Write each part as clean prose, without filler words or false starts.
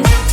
this.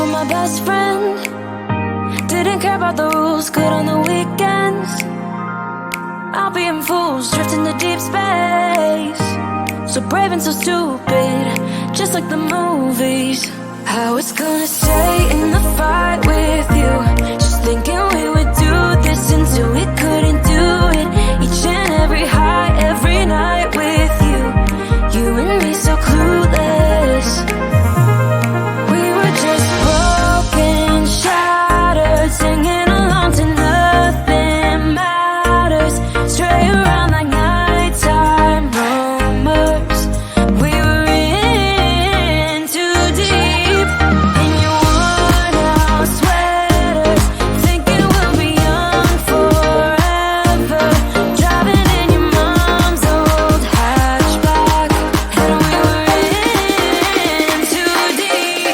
My best friend didn't care about the rules, good on the weekends. I'll be in fools, drifting to deep space. So brave and so stupid, just like the movies. I was gonna stay in the fight with you, just thinking we would do this until we couldn't do it. Each and every high, every night with you, you and me so clueless. Singing along to nothing matters. Stray around like nighttime rumors. We were in too deep. In your worn out sweaters, thinking we'll be young forever. Driving in your mom's old hatchback, and we were in too deep.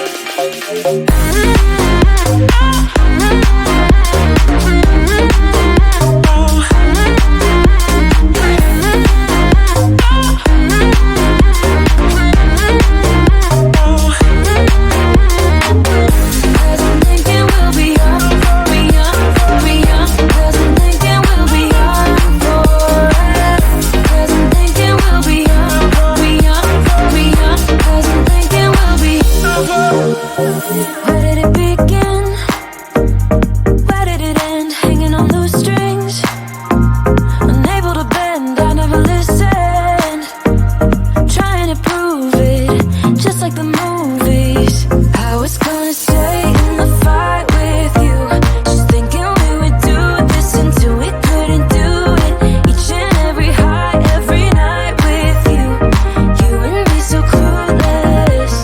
Where did it begin? Where did it end? Hanging on loose strings, unable to bend, I never listened. Trying to prove it, just like the movies. I was gonna stay in the fight with you, just thinking we would do this until we couldn't do it. Each and every high, every night with you, you and me so clueless.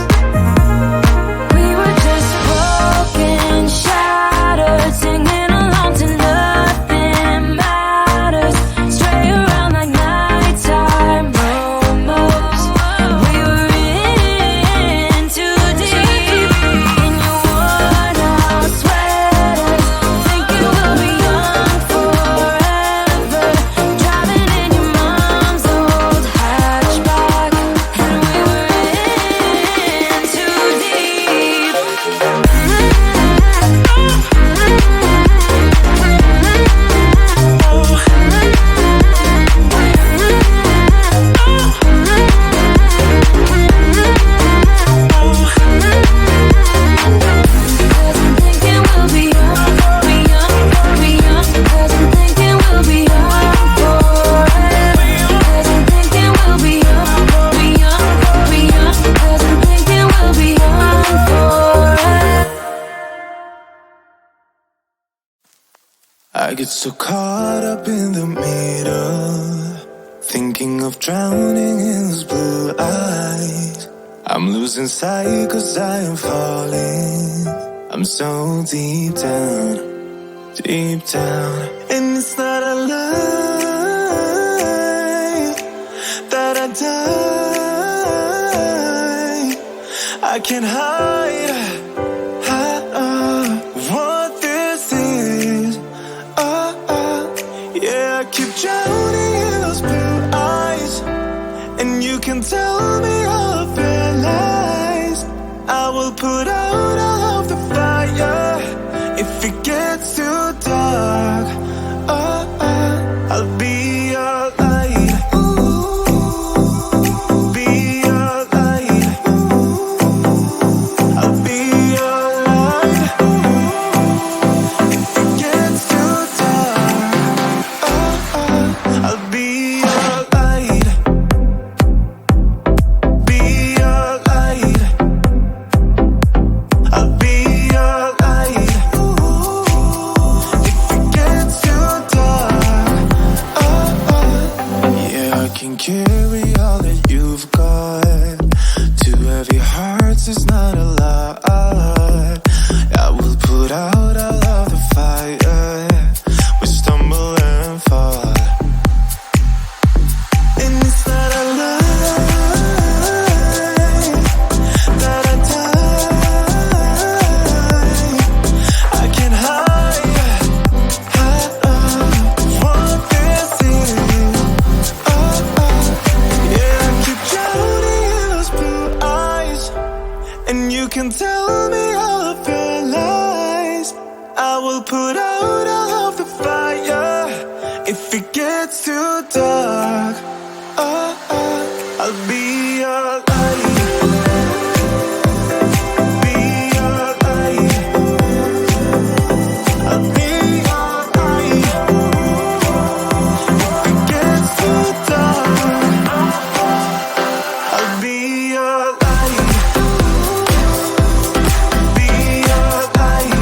We were just broken, shattered, singing along to nothing matters. Stray around like nighttime rumors. We were in too deep. In your worn out sweaters, thinking we'll be young forever. Driving in your mom's old hatchback, and we were in too deep. Cause I'm thinking we'll be young, be young, be young. Cause I'm thinking we'll be young forever. Cause I'm thinking we'll be young, be young, be young. Cause I'm thinking we'll be young forever. I get so caught up in the middle, thinking of drowning in those blue eyes. I'm losing sight cause I am falling. I'm so deep down, and it's not a lie. I die. I can't hide what this is. Yeah, I keep drowning in those blue eyes, and you can tell me all of your lies. I will put out all of the fire if it gets too dark. I'll be your light. Be your light. I'll be your light. If it gets too dark, I'll be your light. Be your light. I'll be your light. If it gets too dark, yeah, I can carry all that you've got. Two heavy hearts is not a lot. I will put out all of the fire. We stumble and fall, and it's not a lie that I die. I can't hide what this is. Yeah, I keep drowning in those blue eyes, and you can tell me all of your lies. I will put out all of the fire if it gets too dark. I'll be your light. Be your light. I'll be your light. If it gets too dark, I'll be your light. Be your light.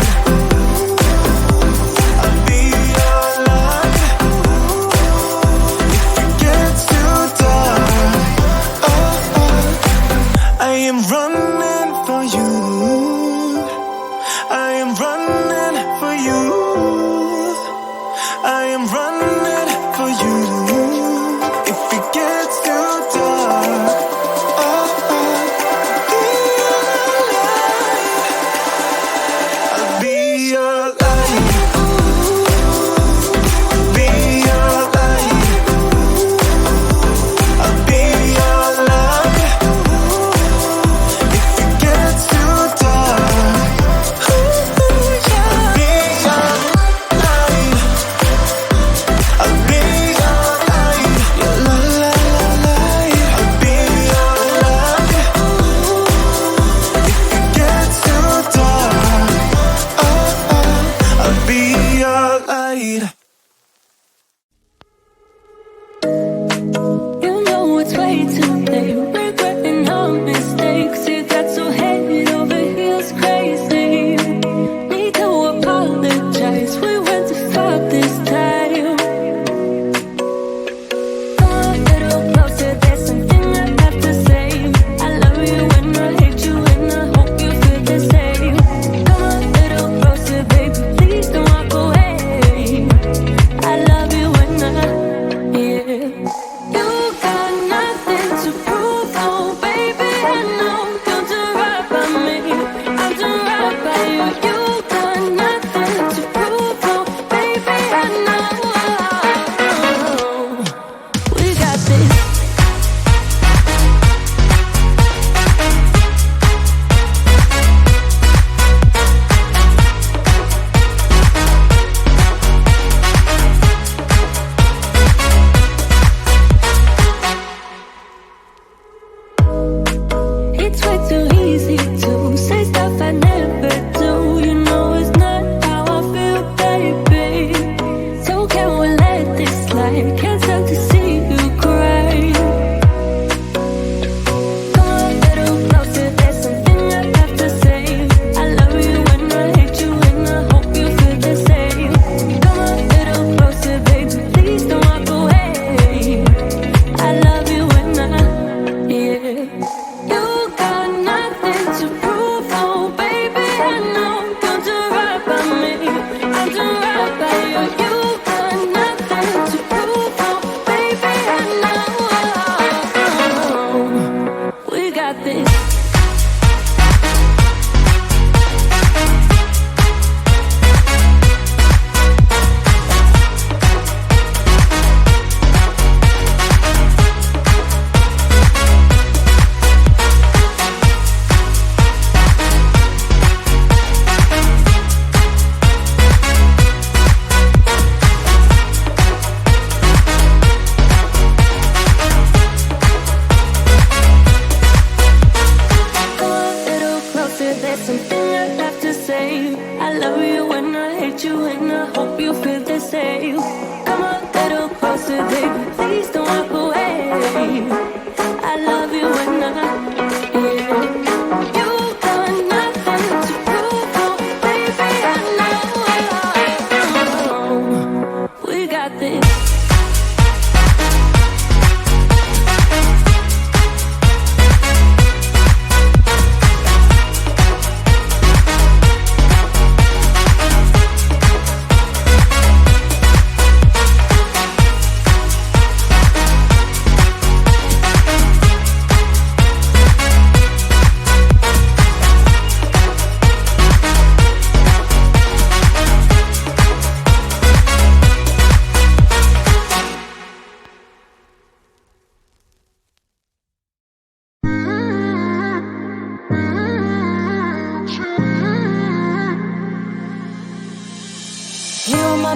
I'll be your light. If it gets too dark,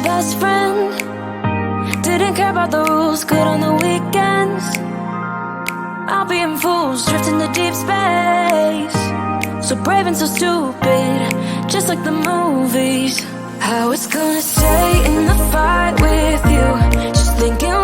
my best friend. Didn't care about the rules, good on the weekends. I'll be in fools, drifting to deep space. So brave and so stupid, just like the movies. How it's gonna stay in the fight with you. Just thinking